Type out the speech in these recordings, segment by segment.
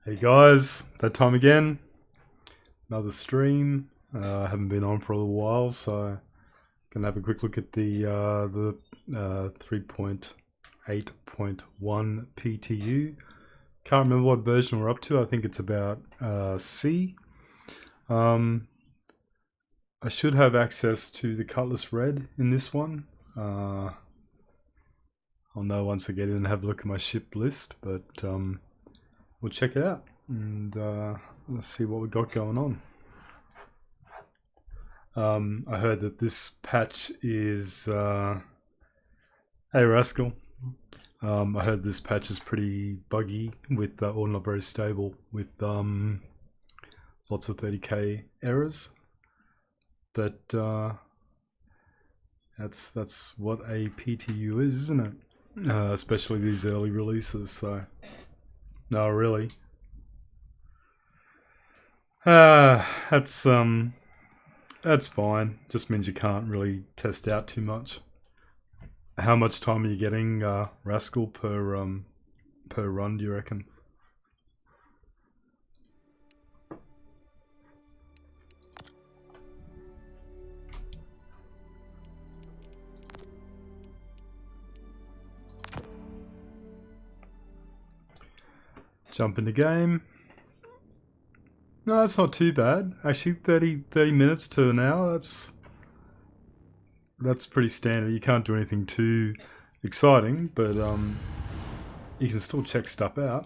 Hey guys, that time again. Another stream. I haven't been on for a little while, so gonna have a quick look at the 3.8.1 PTU. Can't remember what version we're up to. I think it's about C. I should have access to the Cutlass Red in this one. I'll know once I get in and have a look at my ship list, but we'll check it out and let's see what we got going on. I heard that this patch is hey Rascal. I heard this patch is pretty buggy with or not very stable with lots of 30k errors, but that's what a PTU is, isn't it? Especially these early releases. So no, really. That's fine. Just means you can't really test out too much. How much time are you getting, Rascal, per run, do you reckon? Jump in the game. No, that's not too bad. Actually, 30 minutes to an hour, that's pretty standard. You can't do anything too exciting, but you can still check stuff out.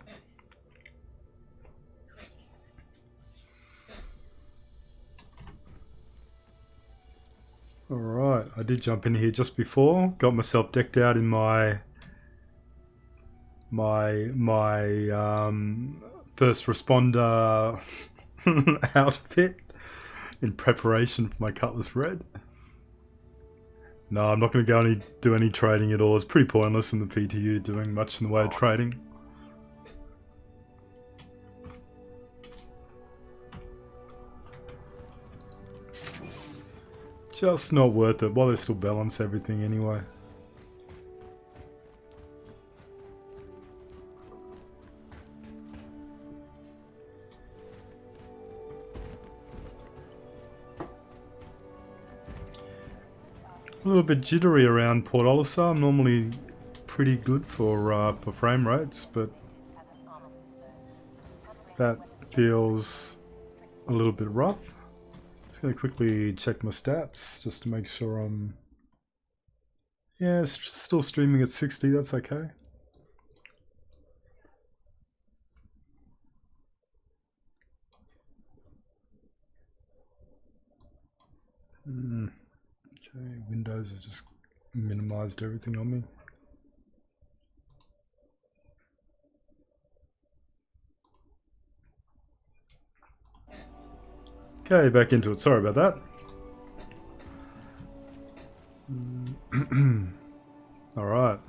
Alright, I did jump in here just before. Got myself decked out in my first responder outfit in preparation for my Cutlass Red. No, I'm not going to do any trading at all. It's pretty pointless in the PTU doing much in the way of trading. Just not worth it. While they still balance everything anyway. A little bit jittery around Port Olisar. I'm normally pretty good for frame rates, but that feels a little bit rough. Just gonna quickly check my stats just to make sure I'm still streaming at 60. That's okay. Okay, Windows has just minimized everything on me. Okay, back into it. Sorry about that. Alright.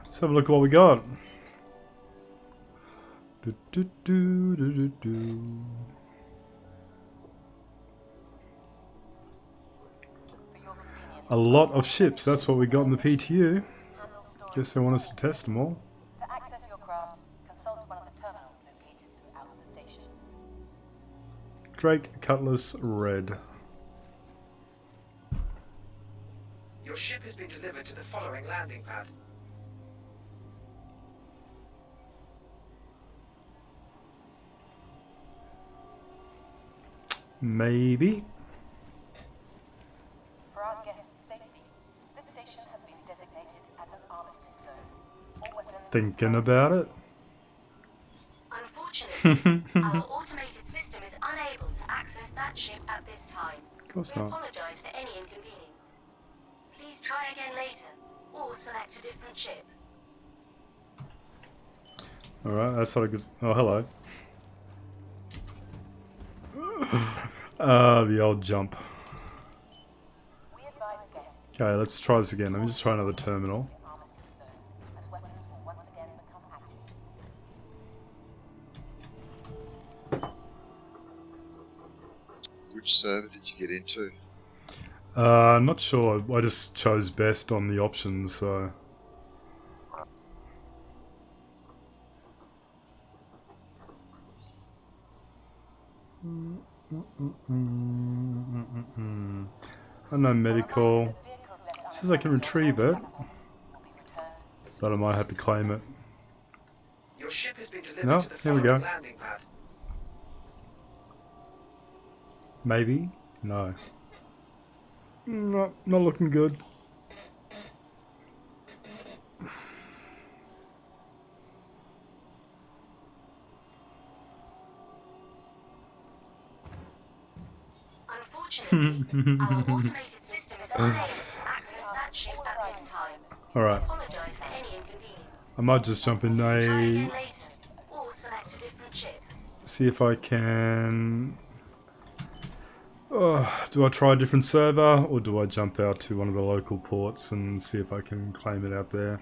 Let's have a look at what we got. A lot of ships, that's what we got in the PTU. Guess they want us to test them all. To access your craft, consult one of the terminals located throughout the station. Drake Cutlass Red. Your ship has been delivered to the following landing pad. Maybe. For our guests' safety, this station has been designated as an armistice zone. All weapons Thinking about it. Unfortunately, our automated system is unable to access that ship at this time. Of course We not. apologize for any inconvenience. Please try again later, or select a different ship. Alright, that's not a good... Oh, hello. The old jump. we advise guests Okay, let's try this again. Let me just try another terminal. in armistice zone, as weapons will once again become active. Which server did you get into? Not sure. I just chose best on the options, so... I know medical. Says I can retrieve it, but I might have to claim it. Your ship has been delivered No, to the here we following go. landing pad. Maybe? No. Not looking good. Unfortunately, our automated system is unable to access that ship at this time. Alright. We apologize for any inconvenience. I might just jump in Please try a... again later, or select a different ship. See if I can... do I try a different server, or do I jump out to one of the local ports and see if I can claim it out there?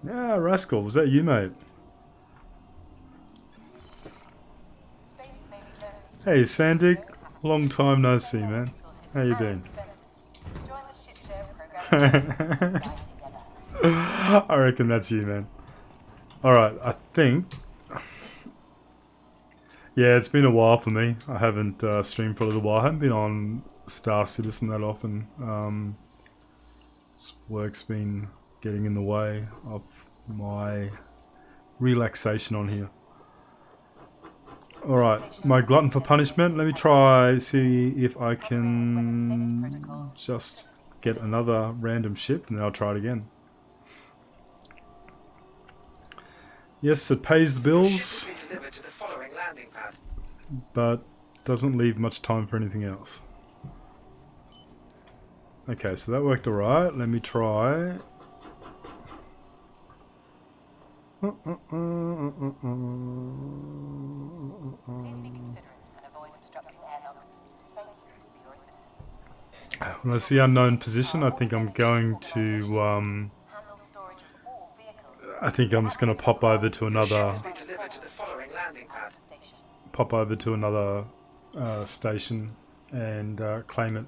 Yeah, Rascal, was that you, mate? Hey, Sandy. Long time no see, man. How you been? Join the ship share program. I reckon that's you, man. Alright, I think... Yeah, it's been a while for me. I haven't streamed for a little while. I haven't been on Star Citizen that often. Work's been getting in the way of my relaxation on here. Alright, my glutton for punishment. Let me try, see if I can just get another random ship, and then I'll try it again. Yes, it pays the bills, Ship has been delivered to the following landing pad. but doesn't leave much time for anything else. Okay, so that worked alright. Let me try. Please be considerate and avoid obstructing airlocks. Thank you for your assistance. When I see unknown position, I think I'm going to, Handle storage of all vehicles. I think I'm just going to pop over to Your ship another, has been delivered to the following landing pad. station and claim it.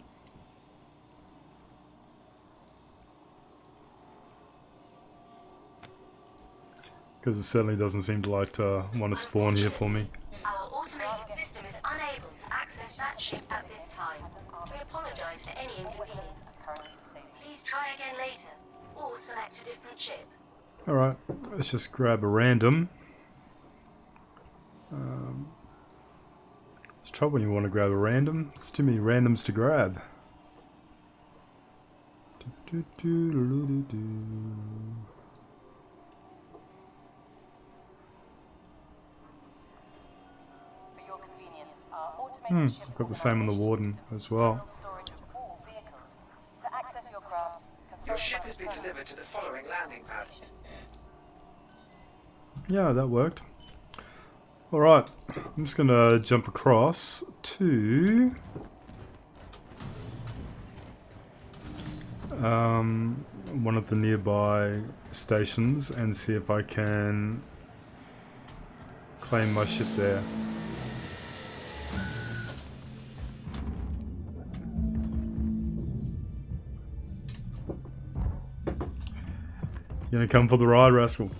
Because it certainly doesn't seem to like to want to spawn here for me. Our automated system is unable to access that ship at this time. We apologize for any inconvenience. Please try again later, or select a different ship. Alright, let's just grab a random. It's trouble when you want to grab a random. There's too many randoms to grab. For your convenience, our automated ship I've got the same on the Warden as well. handle storage of all vehicles. To access your craft, Your consult ship my has been terminal. delivered to the following landing pad. Yeah, that worked. Alright, I'm just gonna jump across to one of the nearby stations and see if I can claim my ship there. You gonna come for the ride, Rascal?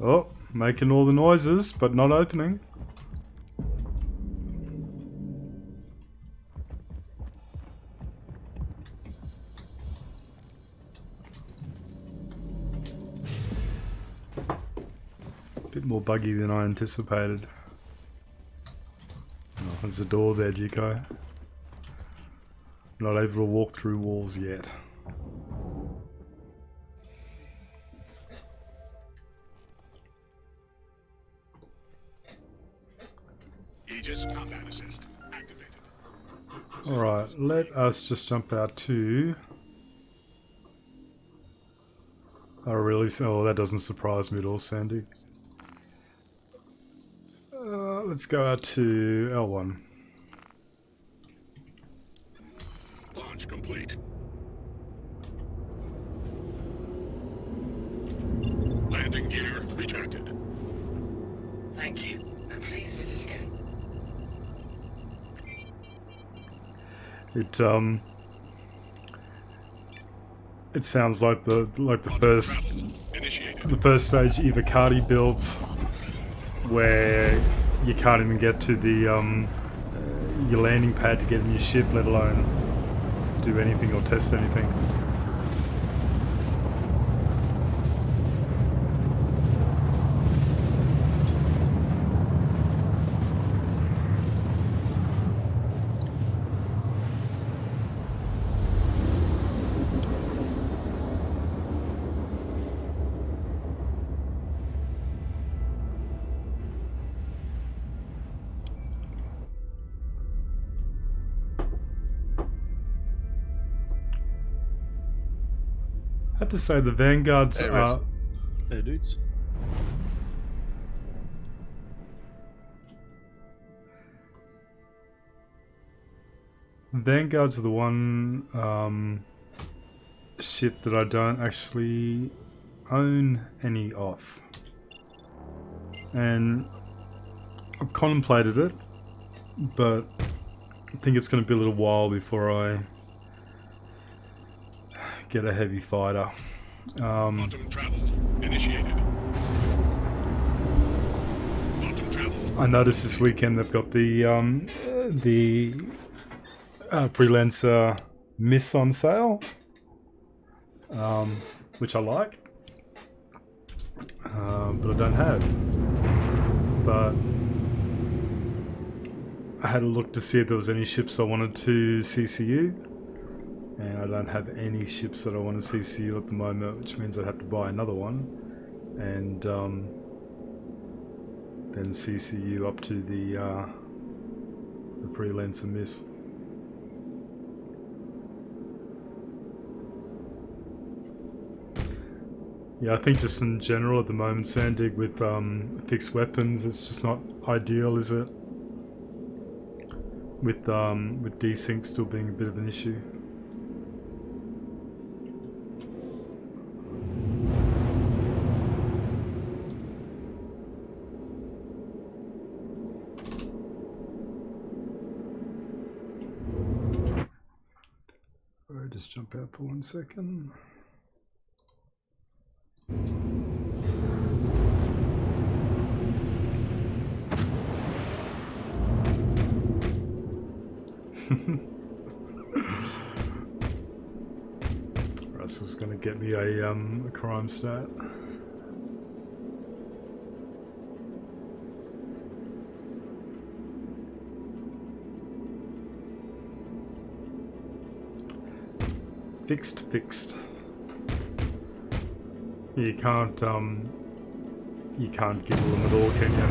Oh, making all the noises, but not opening. Bit more buggy than I anticipated. Oh, there's a door there, Jiko. Not able to walk through walls yet. Aegis combat assist activated. Alright, let us just jump out to... Oh really? Oh, that doesn't surprise me at all, Sandy. Let's go out to L1. Launch complete. Landing gear retracted. Thank you, and please visit again. It sounds like the Quantum first travel initiated. the first stage Ivacati builds, where you can't even get to the your landing pad to get in your ship, let alone do anything or test anything. I have to say the Vanguards Hey, are... Hey, dudes. Vanguards are the one ship that I don't actually own any of. And I've contemplated it, but I think it's going to be a little while before I get a heavy fighter. Quantum travel initiated. Quantum travel. I noticed this weekend they've got the freelancer miss on sale, which I like, but I don't have. But I had a look to see if there was any ships I wanted to CCU, and I don't have any ships that I want to CCU at the moment, which means I'd have to buy another one, and then CCU up to the freelancer miss. Yeah, I think just in general at the moment, Sandig, with fixed weapons, it's just not ideal, is it? With desync still being a bit of an issue. Alright, just jump out for 1 second. Russell's gonna get me a crime stat. Fixed. You can't giggle them at all, can you?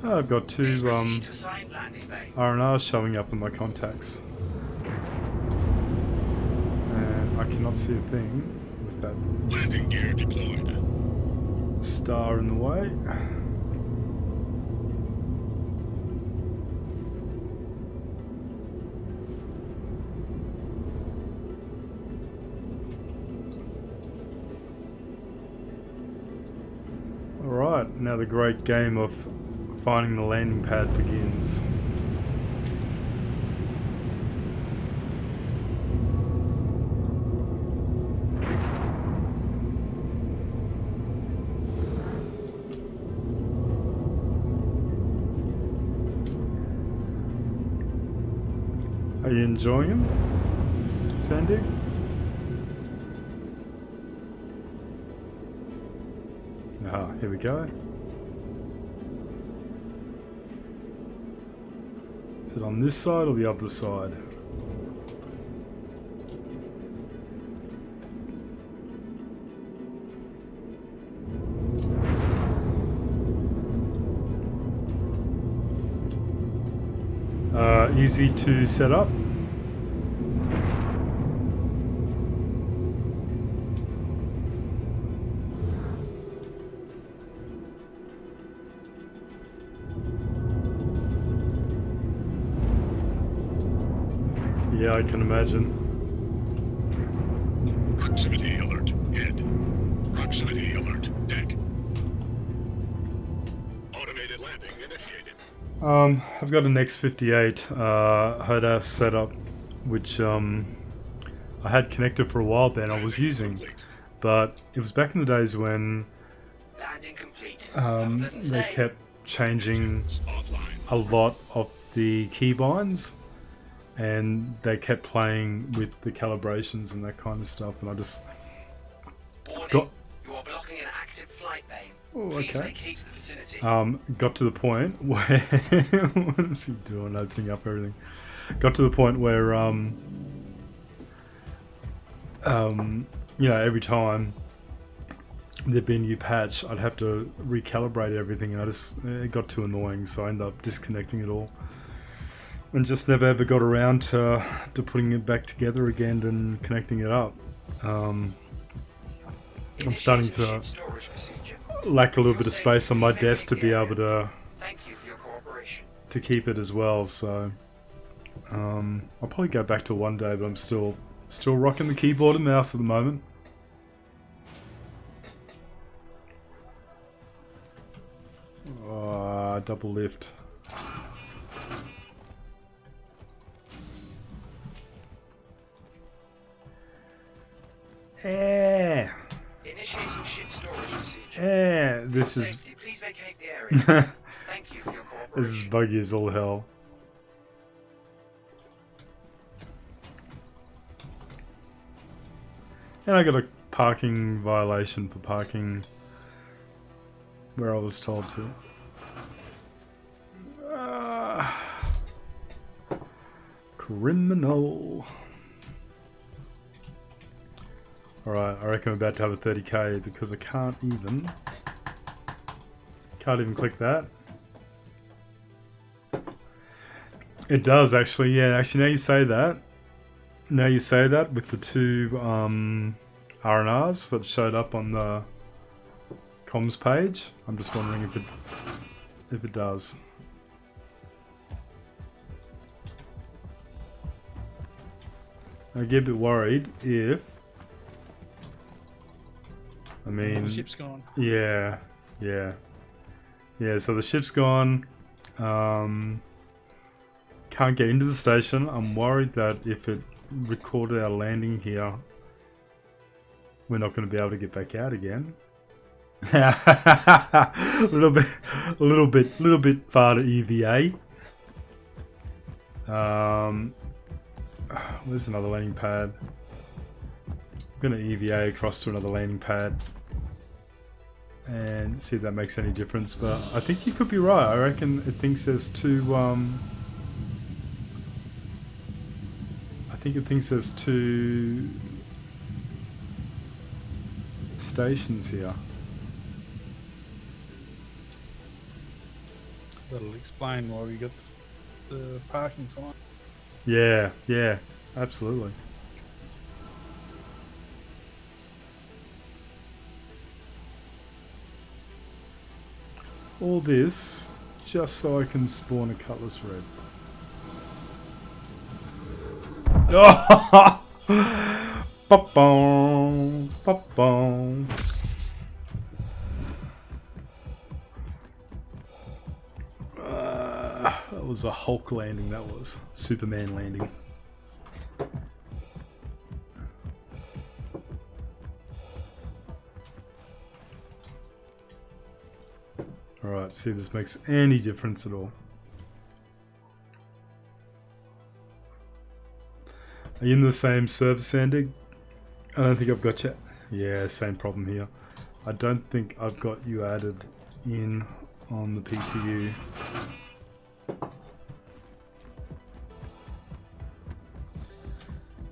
Oh, I've got two Proceed to assigned landing bay. R&Rs showing up in my contacts. And I cannot see a thing with that Landing gear deployed. star in the way. Alright, now the great game of finding the landing pad begins. Are you enjoying him, Sandy? Ah, here we go. Is it on this side or the other side? Easy to set up. Yeah, I can imagine. Proximity alert. Head. Proximity alert. Deck. Automated landing initiated. I've got an X58 HODAS setup, which I had connected for a while then. I was using, but it was back in the days when Landing complete. Doesn't they say. kept changing Offline. a lot of the keybinds, and they kept playing with the calibrations and that kind of stuff, and I just Warning. got You are blocking an active flight lane. Oh, Please okay. vacate the vicinity. got to the point where what is he doing? Opening up everything. Got to the point where you know, every time there'd be a new patch, I'd have to recalibrate everything, and it got too annoying, so I ended up disconnecting it all, and just never ever got around to putting it back together again and connecting it up. I'm starting to Initiating ship storage procedure. lack a little bit of space on my desk to be able to Thank you for your cooperation. keep it as well, so I'll probably go back to it one day, but I'm still rocking the keyboard and mouse at the moment. Double lift. Initiating ship storage procedure. This For is safety, please vacate the area. Thank you for your cooperation. this is buggy as all hell. And I got a parking violation for parking where I was told to. Criminal. Alright, I reckon I'm about to have a 30k because I can't even click that. It does actually, yeah. Actually, now you say that with the two RNRs that showed up on the comms page, I'm just wondering if it does. I get a bit worried if, I mean, The ship's gone. yeah. So the ship's gone. Can't get into the station. I'm worried that if it recorded our landing here, we're not going to be able to get back out again. a little bit far to EVA. Where's another landing pad? I'm going to EVA across to another landing pad and see if that makes any difference. But I think you could be right. I reckon it thinks there's two. I think it thinks there's two stations here. That'll explain why we got the parking fine. Yeah, absolutely. All this just so I can spawn a Cutlass Red. Oh! Ba-boom, ba-boom. That was a Hulk landing, that was. Superman landing. Alright, see if this makes any difference at all. Are you in the same server, Sandig? I don't think I've got you. Yeah, same problem here. I don't think I've got you added in on the PTU.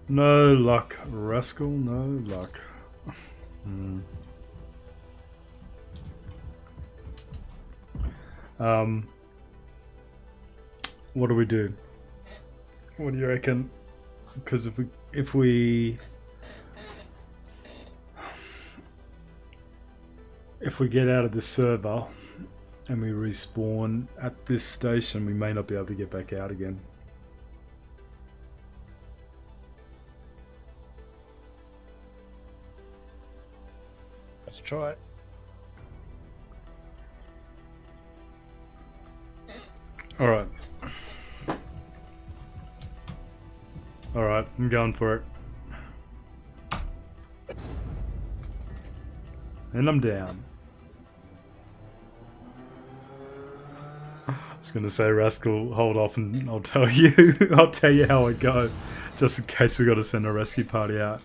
No luck, rascal, no luck. What do we do? What do you reckon? Because if we get out of this server and we respawn at this station, we may not be able to get back out again. Let's try it. Alright. Alright, I'm going for it. And I'm down. I was gonna say, Rascal, hold off and I'll tell you. I'll tell you how I go. Just in case we gotta send a rescue party out.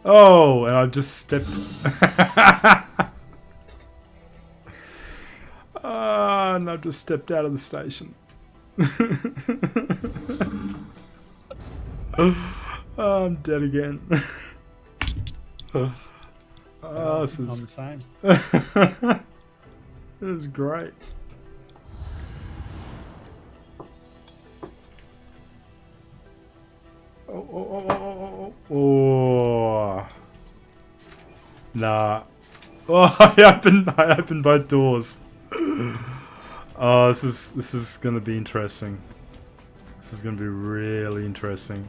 Oh, and I've just stepped... and I've just stepped out of the station. I'm dead again. This I'm is... the same. This is great. Oh. Nah. Oh, I opened both doors. Oh, this is gonna be interesting. This is gonna be really interesting.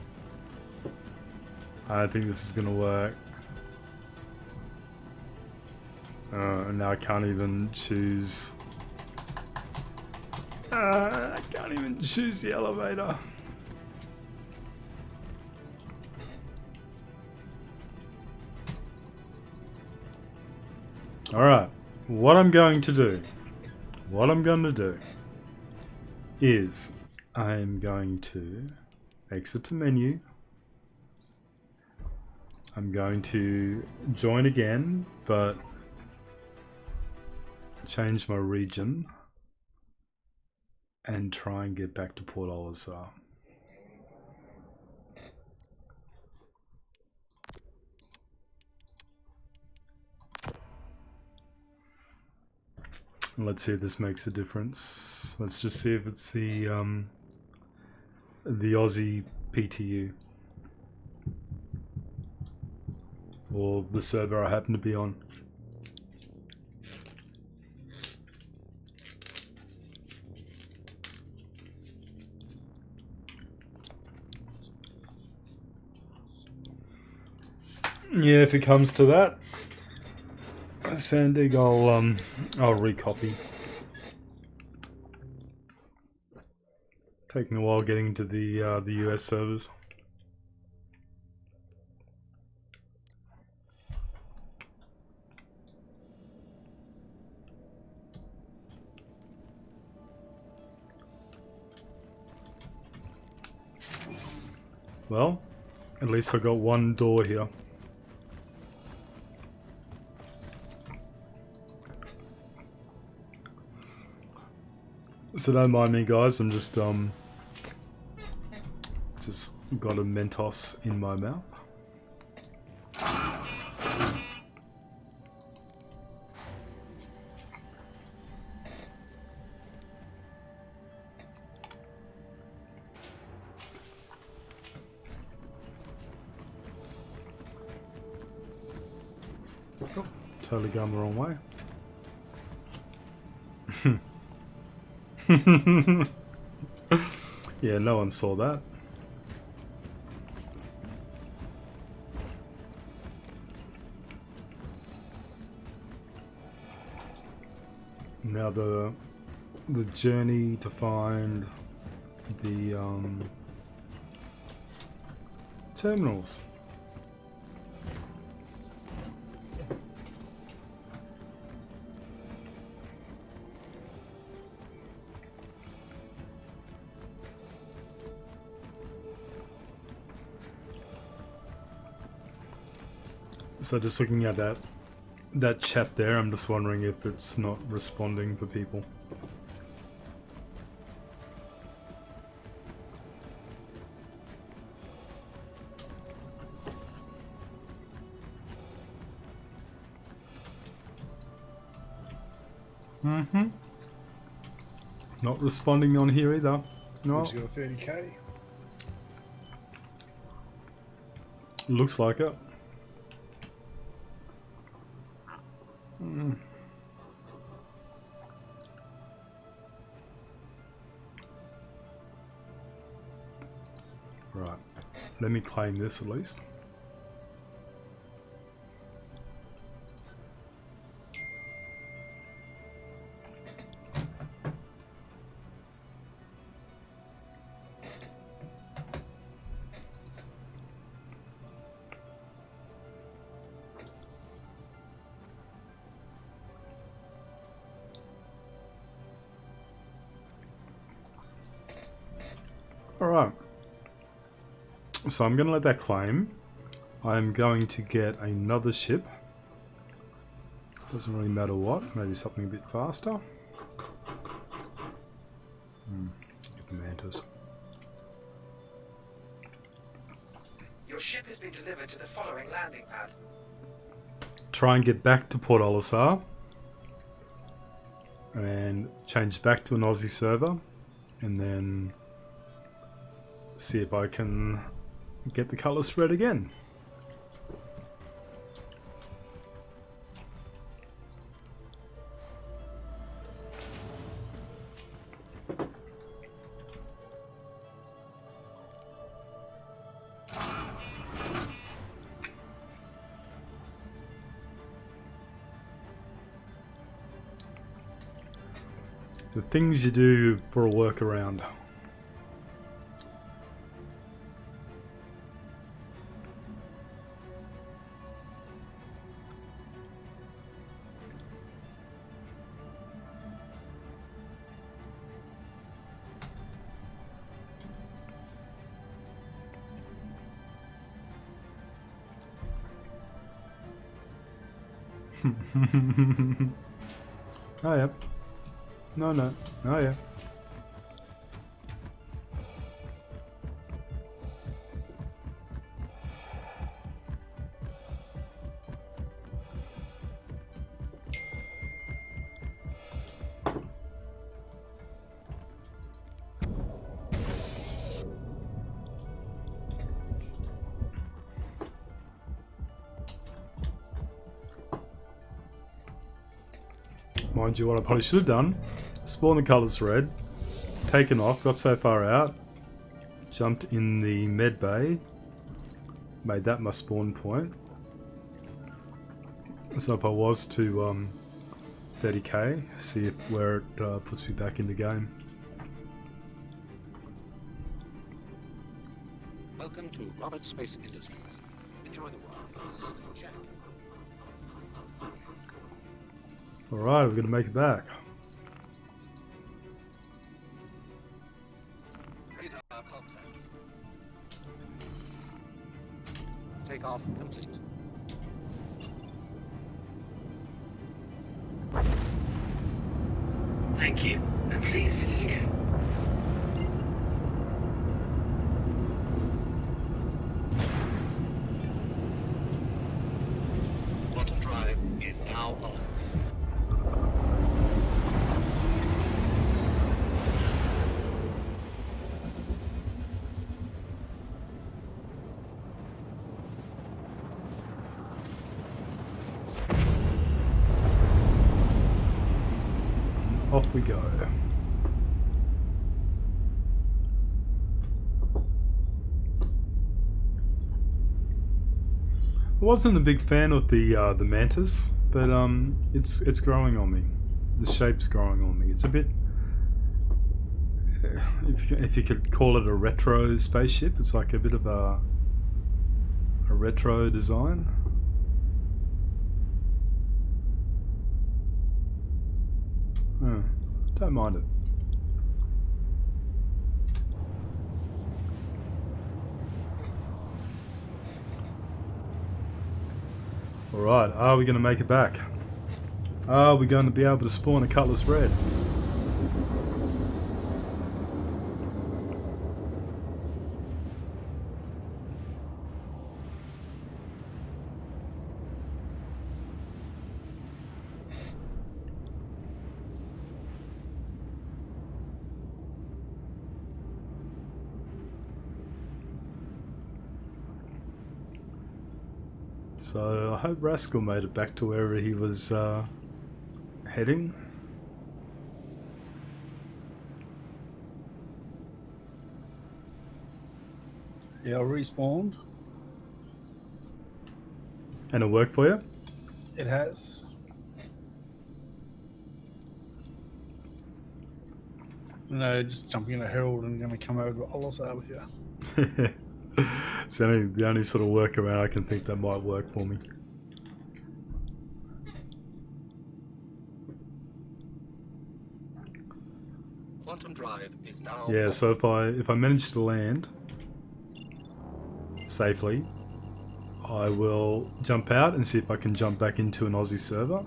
I don't think this is gonna work. And now I can't even choose. I can't even choose the elevator. Alright, what I'm going to do is I'm going to exit to menu. I'm going to join again, but change my region and try and get back to Port Olisar. Let's see if this makes a difference. Let's just see if it's the Aussie PTU or the server I happen to be on. Yeah, if it comes to that, Sandig, I'll recopy. Taking a while getting into the US servers. Well, at least I got one door here. So don't mind me, guys. I'm just got a Mentos in my mouth. Oh, totally gone the wrong way. Yeah, no one saw that. Now the journey to find the terminals. So just looking at that chat there, I'm just wondering if it's not responding for people. Not responding on here either. No. He's got a 30k. Looks like it. Right. Let me claim this at least. Alright. So I'm going to let that claim. I'm going to get another ship. Doesn't really matter what. Maybe something a bit faster. Get the mantas. Your ship has been delivered to the following landing pad. Try and get back to Port Olisar. And change back to an Aussie server. And then see if I can get the Cutlass red again. The things you do for a workaround. Oh yeah. No. Oh yeah. Mind you, what I probably should have done, spawn the Cutlass red, taken off, got so far out, jumped in the med bay, made that my spawn point. So if I was to 30k, see if where it puts me back in the game. Welcome to Roberts Space Industries. Enjoy the ride. System check. Alright, we're going to make it back. Radar contact. Takeoff complete. Thank you, and please visit again. Quantum drive is now on. Off we go. I wasn't a big fan of the mantis, but it's growing on me. The shape's growing on me. It's a bit, if you could call it a retro spaceship, it's like a bit of a retro design. Don't mind it. Alright, are we going to make it back? Are we going to be able to spawn a Cutlass red? So I hope Rascal made it back to wherever he was heading. Yeah, I respawned. And it worked for you? It has. No, just jumping in a Herald and going to come over to Olisar with you. It's the only sort of workaround I can think that might work for me. Quantum drive is down. Yeah, so if I manage to land safely, I will jump out and see if I can jump back into an Aussie server.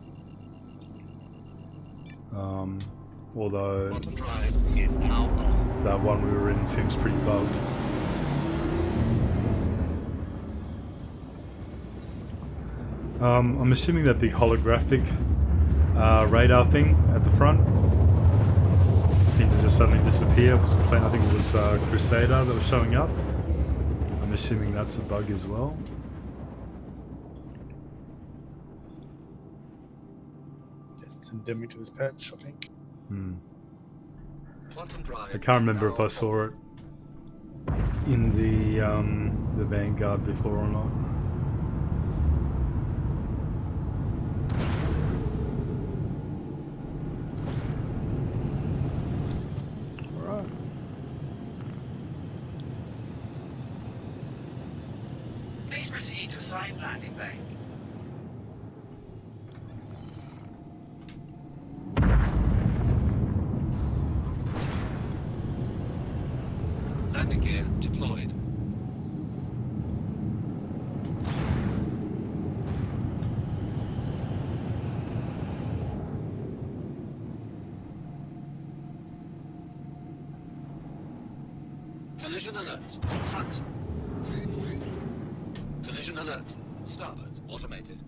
Although Quantum drive is now on. that one we were in seems pretty bugged. I'm assuming that big holographic radar thing at the front seemed to just suddenly disappear. I think it was Crusader that was showing up. I'm assuming that's a bug as well. It's endemic to this patch, I think. Quantum drive I can't is remember now if I saw it in the Vanguard before or not. Alright. Please proceed to assigned landing bay. landing gear deployed. Collision alert. Front. Collision alert. Starboard. Automated.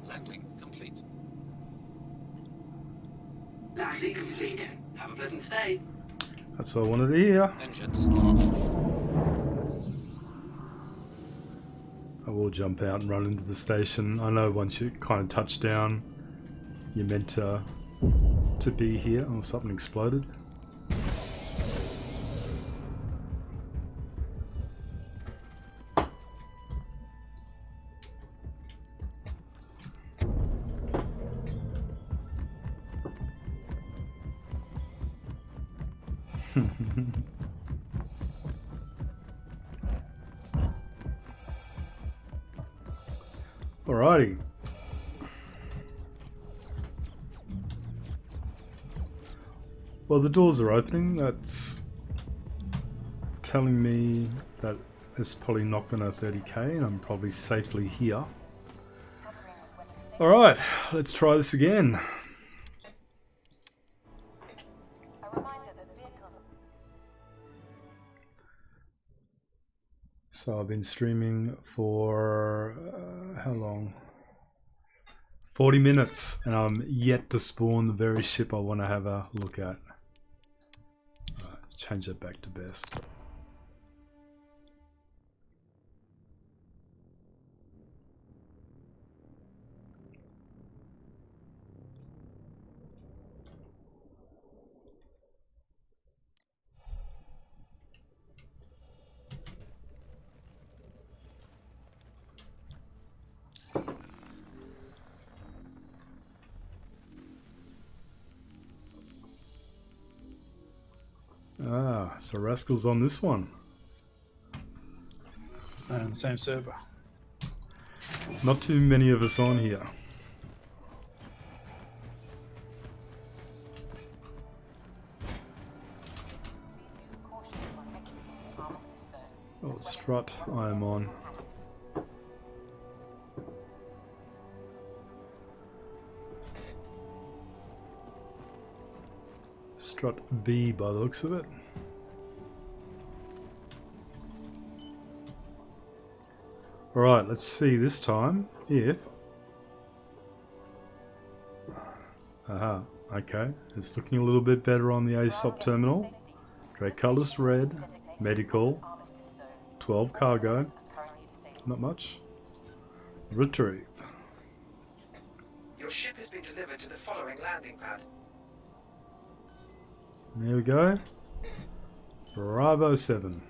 Landing complete. Landing complete. Have a pleasant stay. That's what I wanted to hear. Engines are off. I will jump out and run into the station. I know once you kind of touch down, you're meant to be here. Oh, something exploded. Alrighty. Well, the doors are opening. That's telling me that it's probably not going to 30k and I'm probably safely here. Alright, let's try this again. A reminder that vehicles So I've been streaming for how long? 40 minutes, and I'm yet to spawn the very ship I want to have a look at. Change that back to best. Ah, so Rascal's on this one. And same server. Not too many of us on here. use caution when exiting the armistice zone. Oh, strut I am on. Strut B by the looks of it. Alright, let's see this time if... Aha, okay. It's looking a little bit better on the ASOP terminal. Cutlass red, medical, 12 cargo, not much. Retrieve. Your ship has been delivered to the following landing pad. There we go. Bravo 7.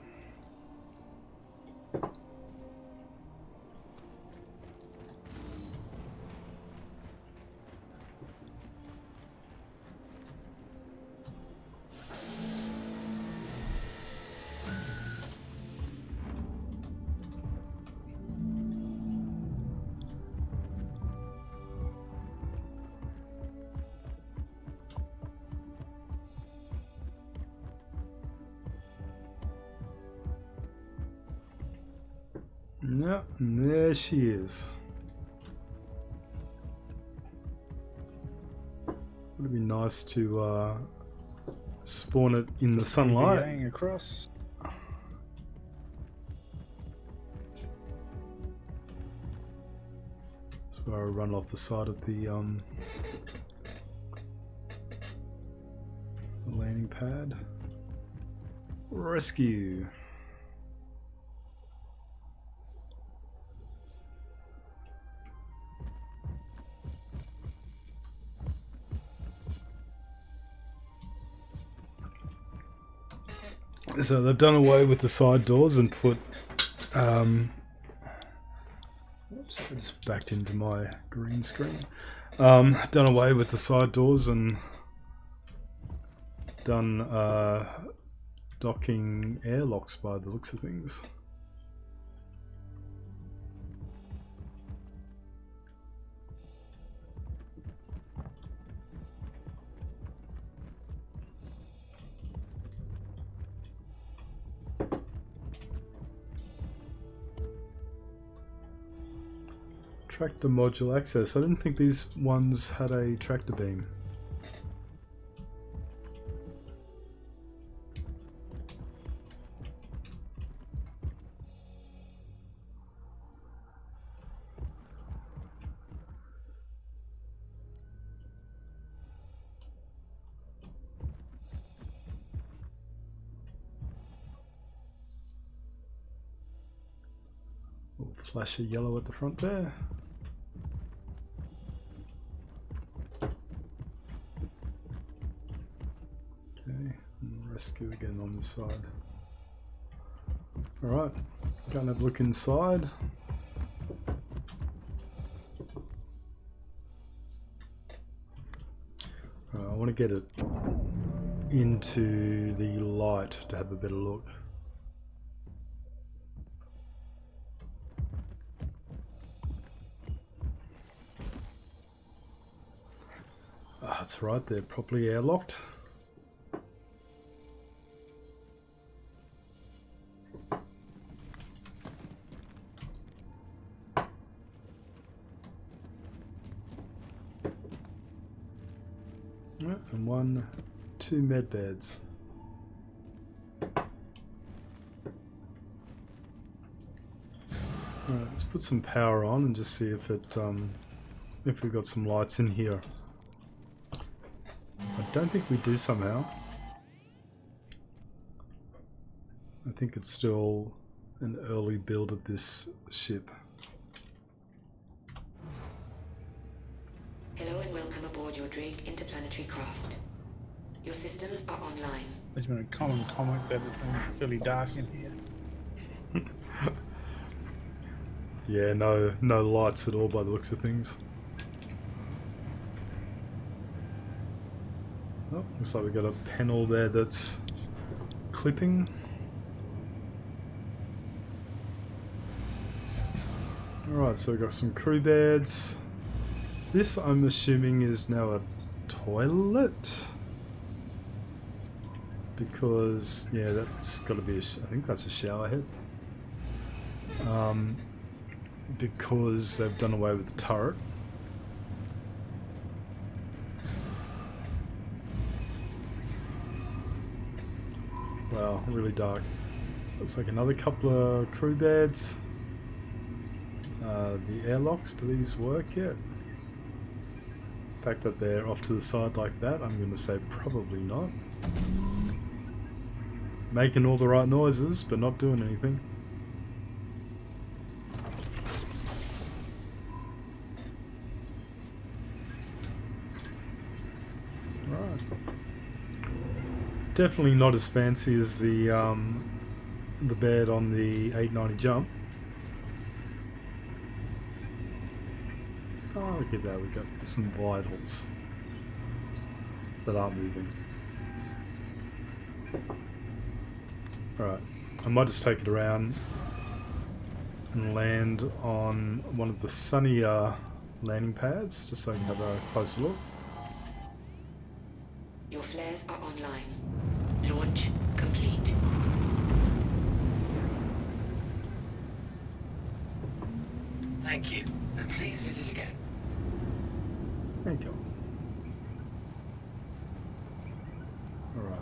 Yeah, and there she is. Would it be nice to spawn it in the sunlight? PVAing across. That's where I run off the side of the landing pad. Rescue. So they've done away with the side doors and put oops, I just backed into my green screen. Done away with the side doors and done docking airlocks by the looks of things. Tractor module access. I didn't think these ones had a tractor beam. Little flash of yellow at the front there. Rescue again on this side. Alright, go and have a look inside. I want to get it into the light to have a better look. That's right, they're properly airlocked. And two med beds. Alright, let's put some power on and just see if it if we've got some lights in here. I don't think we do somehow. I think it's still an early build of this ship. Hello and welcome aboard your Drake interplanetary craft. Your systems are online. There's been a common comment that it's been fairly dark in here. Yeah, no lights at all by the looks of things. Oh, looks like we've got a panel there that's clipping. Alright, so we've got some crew beds. This, I'm assuming, is now a toilet. Because, yeah, that's got to be, I think that's a shower head. Because they've done away with the turret. Wow, really dark. Looks like another couple of crew beds. The airlocks, do these work yet? The fact that they're off to the side like that, I'm going to say probably not. Making all the right noises, but not doing anything. Right. Definitely not as fancy as the bed on the 890 jump. Oh, look at that, we've got some vitals that aren't moving. Alright, I might just take it around and land on one of the sunnier landing pads, just so I can have a closer look. Your flares are online. Launch complete. Thank you, and please visit again. Thank you. Alright.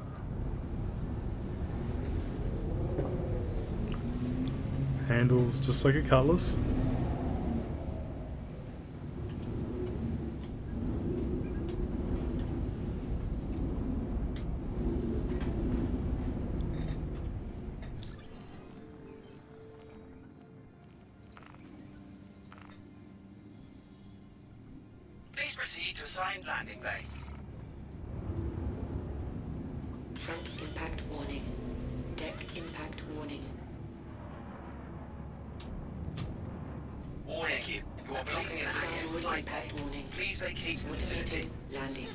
Handles just like a Cutlass. Please proceed to assigned landing bay. Front impact warning. Deck impact warning. Warning you. You are building an active Starboard flight bay. impact warning. Please vacate the facility. Automated landing.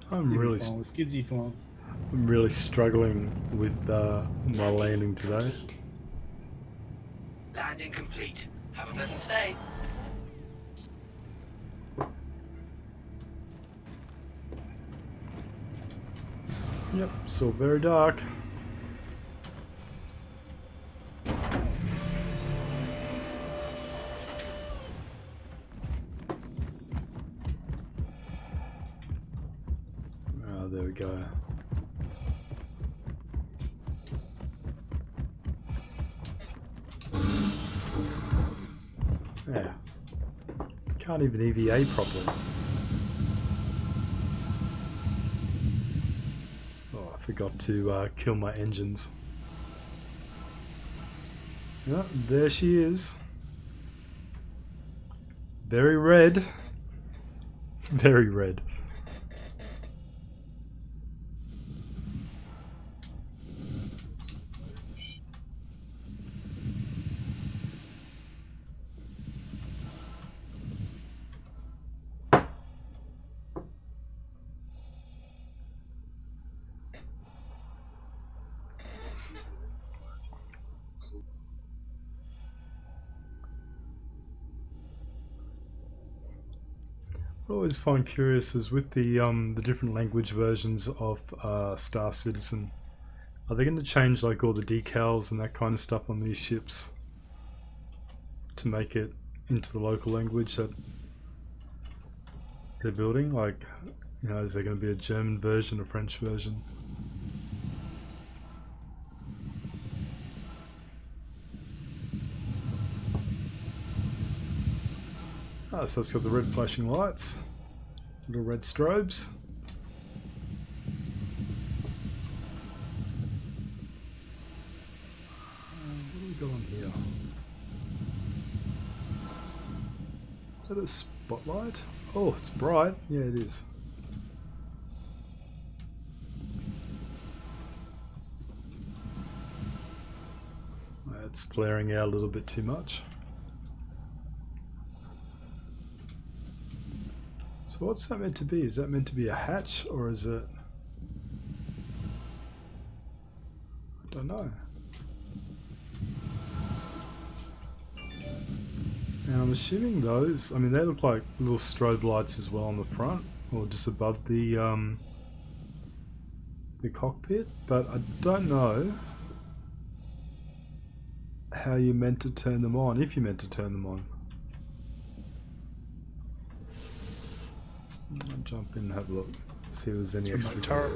I'm You'll be really, fine with skids, you fine. I'm really struggling with my landing today. Complete. Landing complete. Have a pleasant stay. Yep, still very dark. Oh, there we go. Yeah. Can't even EVA properly. Oh, I forgot to kill my engines. Yeah, there she is. Very red. Very red. What I always find curious is with the different language versions of Star Citizen, are they going to change like all the decals and that kind of stuff on these ships to make it into the local language that they're building? Like, you know, is there going to be a German version, a French version? Ah, so it's got the red flashing lights, little red strobes. What do we got on here? Is that a spotlight? Oh, it's bright. Yeah, it is. It's flaring out a little bit too much. So what's that meant to be? Is that meant to be a hatch, or is it... I don't know. And I'm assuming those, I mean, they look like little strobe lights as well on the front, or just above the cockpit, but I don't know how you're meant to turn them on, if you're meant to turn them on. I'll jump in and have a look, see if there's any extra. Turret.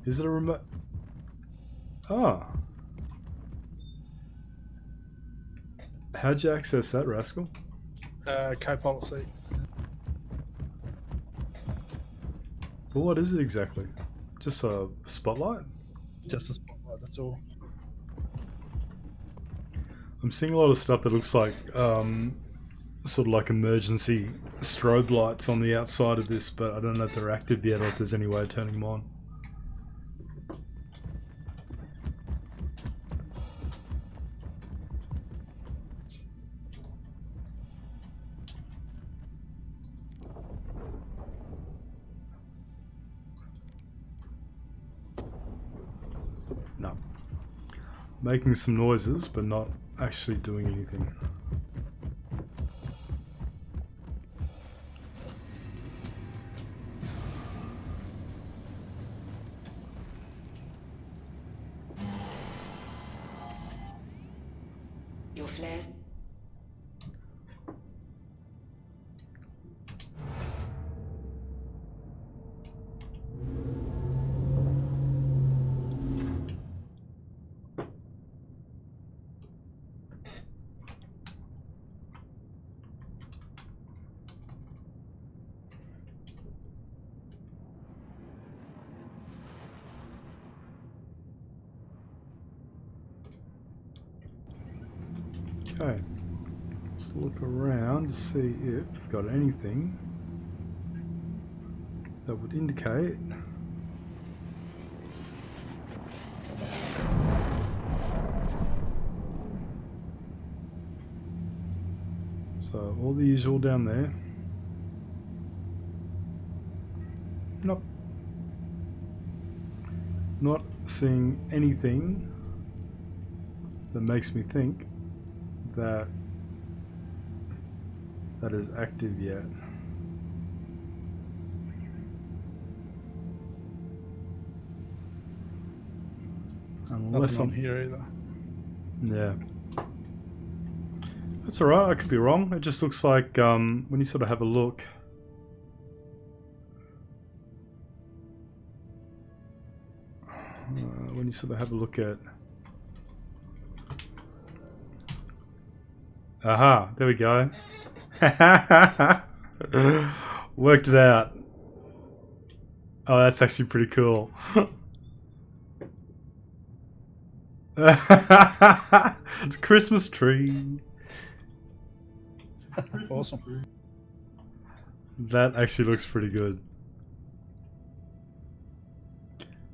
Is it a remote? Ah. How'd you access that, Rascal? Co-pilot seat. Well, what is it exactly? Just a spotlight? Just a spotlight, that's all. I'm seeing a lot of stuff that looks like sort of like emergency strobe lights on the outside of this, but I don't know if they're active yet or if there's any way of turning them on. No. Making some noises, but not actually doing anything. Your flares. Okay. Let's look around to see if we've got anything that would indicate so all the usual down there. Nope. Not seeing anything that makes me think that that is active yet. Unless Nothing on I'm here either. yeah. That's alright, I could be wrong. It just looks like when you sort of have a look. When you sort of have a look at. Aha, there we go. Worked it out. Oh, that's actually pretty cool. It's a Christmas tree. Awesome. That actually looks pretty good.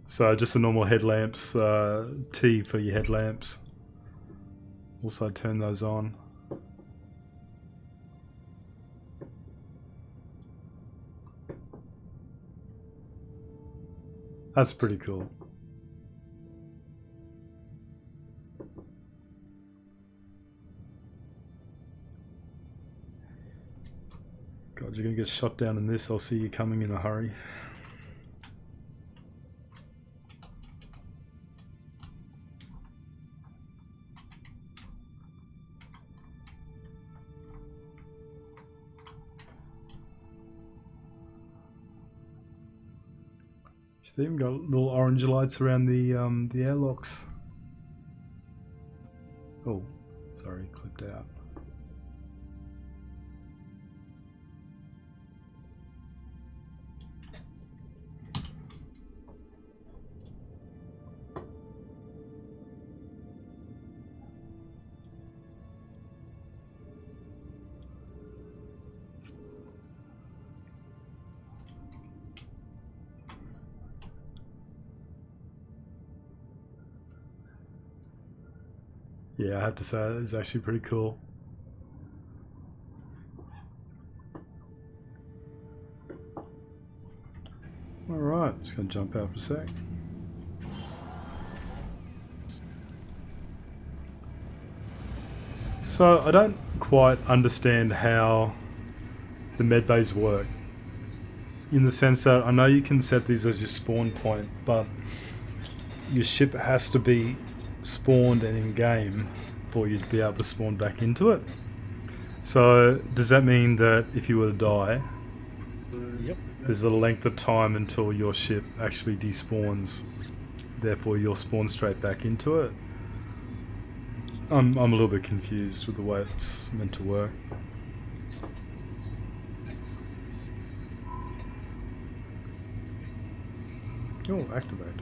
So just the normal headlamps, T for your headlamps. Also turn those on. That's pretty cool. God, you're gonna get shot down in this, I'll see you coming in a hurry. They even got little orange lights around the airlocks. Oh, sorry, clipped out. Yeah, I have to say that is actually pretty cool. Alright, just gonna jump out for a sec. So I don't quite understand how the medbays work. In the sense that I know you can set these as your spawn point, but your ship has to be spawned and in game for you to be able to spawn back into it. So does that mean that if you were to die, Yep. there's a length of time until your ship actually despawns, therefore you'll spawn straight back into it? I'm a little bit confused with the way it's meant to work. Oh, activate.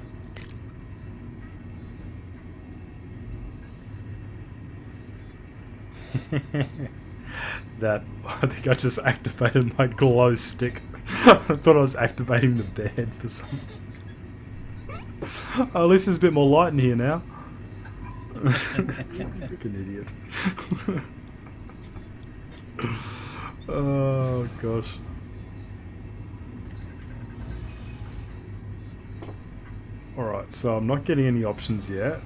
That, I think I just activated my glow stick. I thought I was activating the bed for some reason. Oh, at least there's a bit more light in here now. Like an idiot. Oh gosh. Alright, so I'm not getting any options yet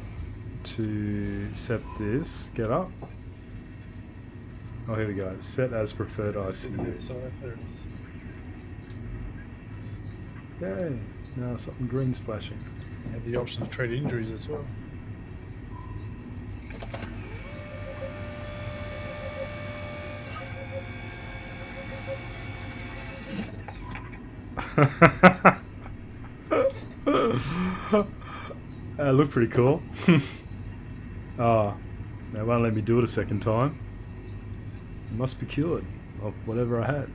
to set this. Get up. Oh, here we go. Set as preferred ICU. Sorry, there it is. Yay. Now something green splashing. You have the option to treat injuries as well. That looked pretty cool. Ah, they won't let me do it a second time. It must be cured of whatever I had.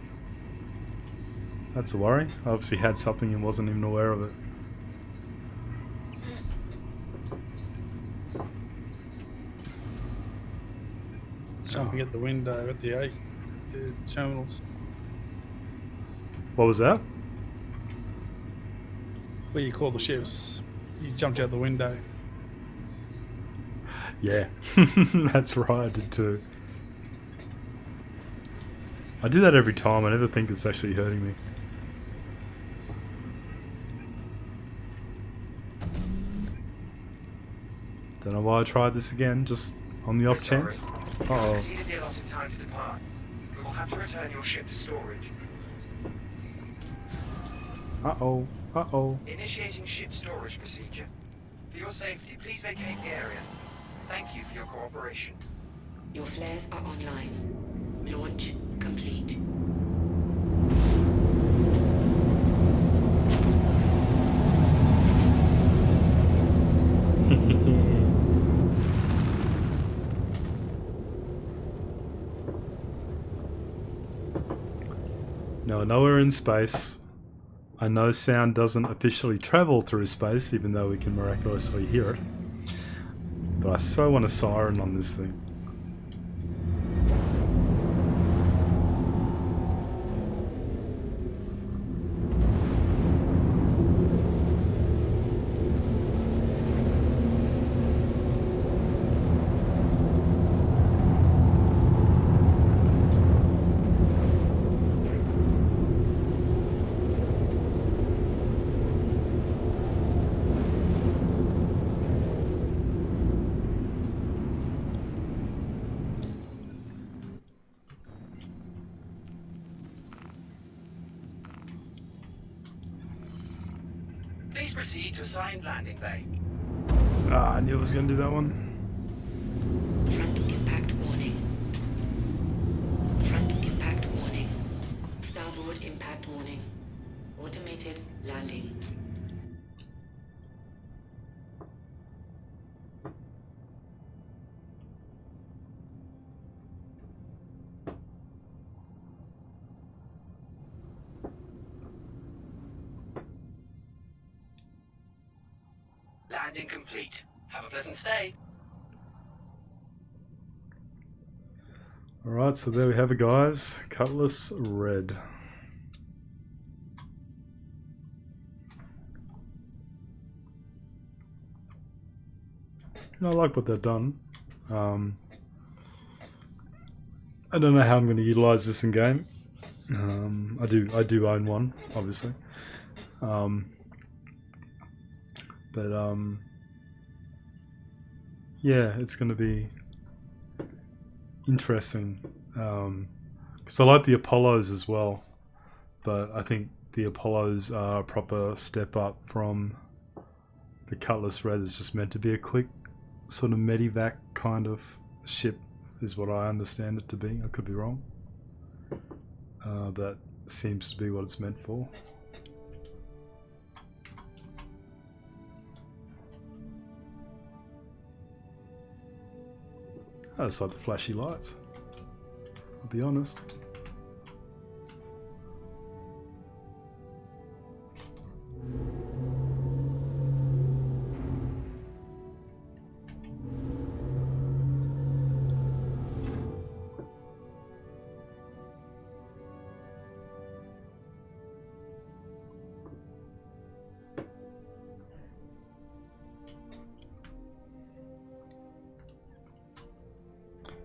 That's a worry. I obviously had something and wasn't even aware of it. Jumping at the window at the terminals. What was that? Where you call the ships. You jumped out the window. Yeah, that's right, I did too. I do that every time, I never think it's actually hurting me. Don't know why I tried this again, just on the off chance. You have Uh-oh. exceeded the allotted time to depart. We will have to return your ship to storage. Uh-oh, uh-oh. Initiating ship storage procedure. For your safety, please vacate the area. Thank you for your cooperation. Your flares are online. Launch complete. Now I know we're in space. I know sound doesn't officially travel through space, even though we can miraculously hear it. But I so want a siren on this thing. Please proceed to assigned landing bay. Ah, I knew I was going to do that one. Front impact warning. Front impact warning. Starboard impact warning. Automated landing. Landing complete. Have a pleasant stay. Alright, so there we have it, guys. Cutlass red. I like what they've done. I don't know how I'm going to utilize this in game. I do own one, obviously. Yeah, it's going to be interesting. Because I like the Apollos as well, but I think the Apollos are a proper step up from the Cutlass Red. It's just meant to be a quick sort of medivac kind of ship, is what I understand it to be. I could be wrong. That seems to be what it's meant for. I just like the flashy lights, I'll be honest.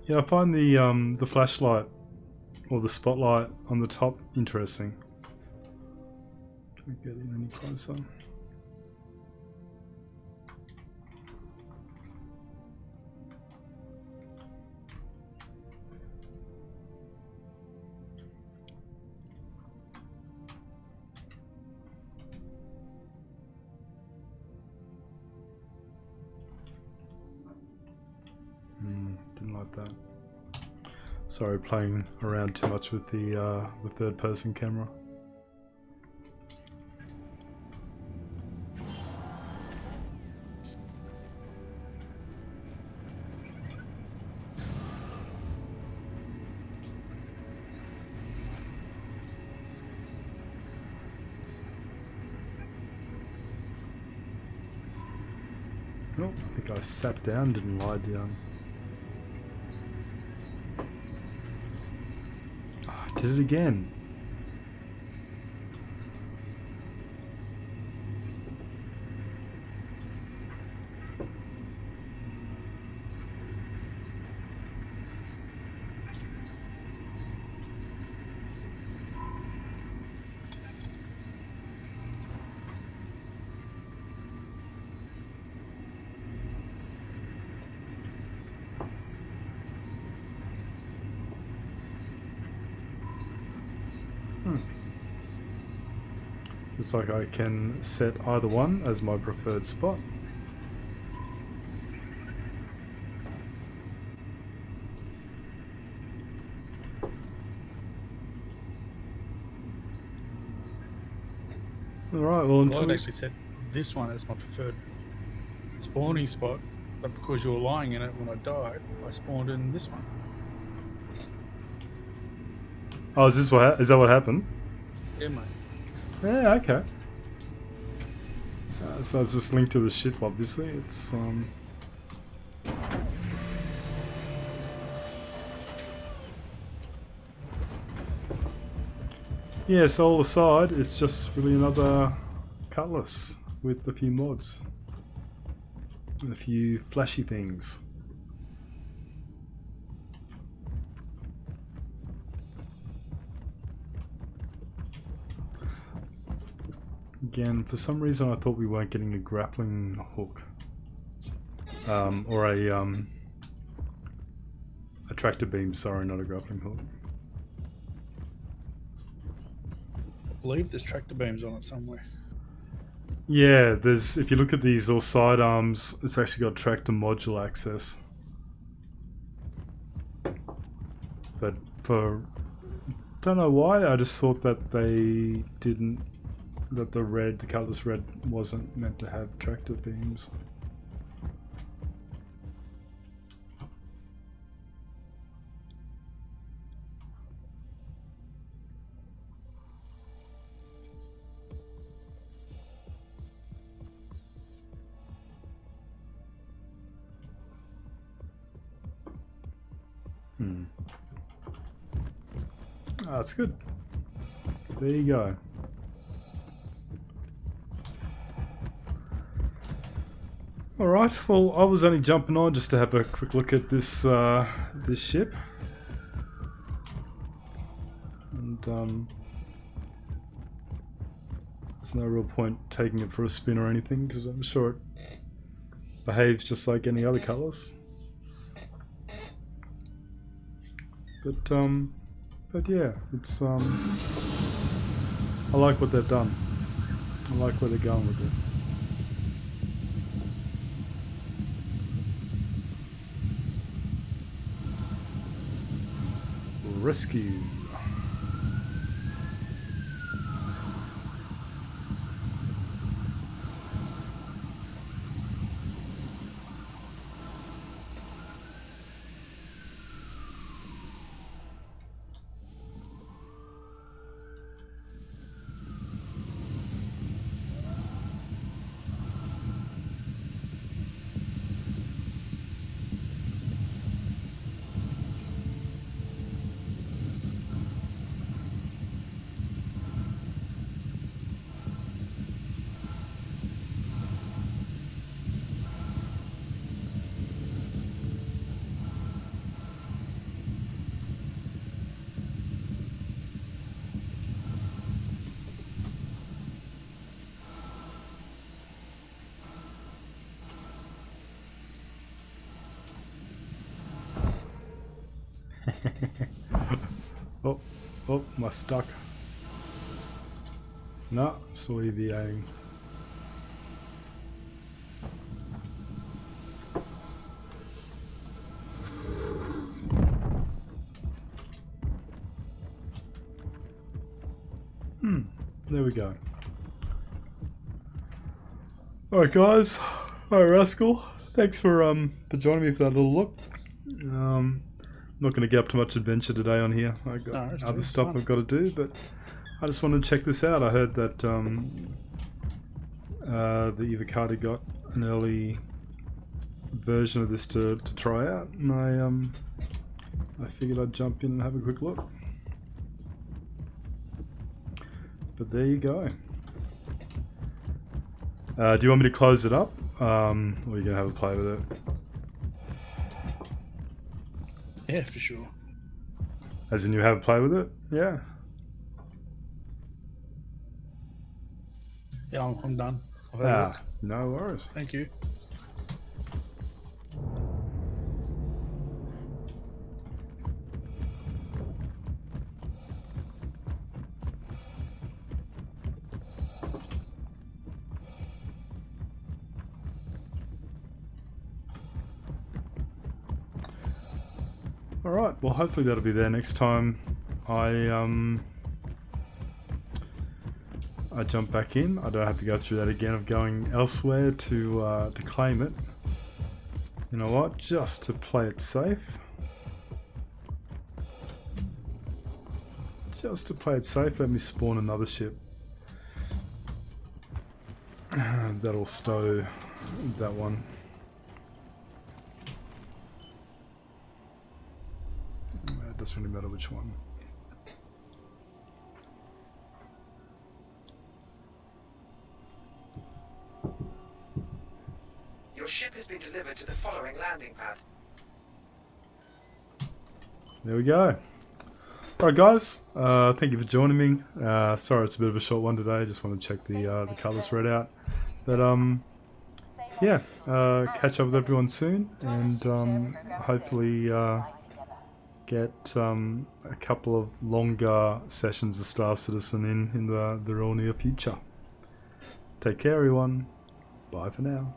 Yeah, I find the flashlight or the spotlight on the top interesting. Can we get in any closer? Didn't like that. Sorry, playing around too much with the third-person camera. Oh, I think I sat down, didn't lie down. Oh, I did it again. Looks like I can set either one as my preferred spot. Alright, well, Well, until I'd actually set this one as my preferred spawning spot, but because you were lying in it when I died, I spawned in this one. Oh, is that what happened? Yeah, mate. Yeah, okay. So it's just linked to the ship, obviously. It's yeah, so all aside, it's just really another Cutlass with a few mods. And a few flashy things. Again, for some reason I thought we weren't getting a grappling hook. Or a tractor beam, sorry, not a grappling hook. I believe there's tractor beams on it somewhere. Yeah, there's, if you look at these little sidearms, it's actually got tractor module access. But for, don't know why, I just thought that they didn't, that the Cutlass Red wasn't meant to have tractor beams. Ah, that's good. There you go. Alright, well, I was only jumping on just to have a quick look at this this ship. And there's no real point taking it for a spin or anything, because I'm sure it behaves just like any other Cutlass. But yeah, it's I like what they've done. I like where they're going with it. Rescue. Oh, am I stuck? No, still EVAing. There we go. Alright guys, alright Rascal, thanks for joining me for that little look. I'm not going to get up to much adventure today on here. I got other stuff I've got to do, but I just wanted to check this out. I heard that the Ivacati got an early version of this to try out, and I figured I'd jump in and have a quick look. But there you go. Do you want me to close it up, or are you gonna have a play with it? Yeah, for sure. As in, you have a play with it? Yeah. Yeah, I'm done. I've had a look. No worries. Thank you. Alright, well hopefully that'll be there next time I jump back in. I don't have to go through that again of going elsewhere to claim it. You know what? Just to play it safe. Just to play it safe, let me spawn another ship. That'll stow that one. It doesn't really matter which one. Your ship has been delivered to the following landing pad. There we go. Alright guys, thank you for joining me. Sorry it's a bit of a short one today, just want to check the Cutlass red out. But yeah, catch up with everyone soon, and hopefully get a couple of longer sessions of Star Citizen in the real near future. Take care everyone, bye for now.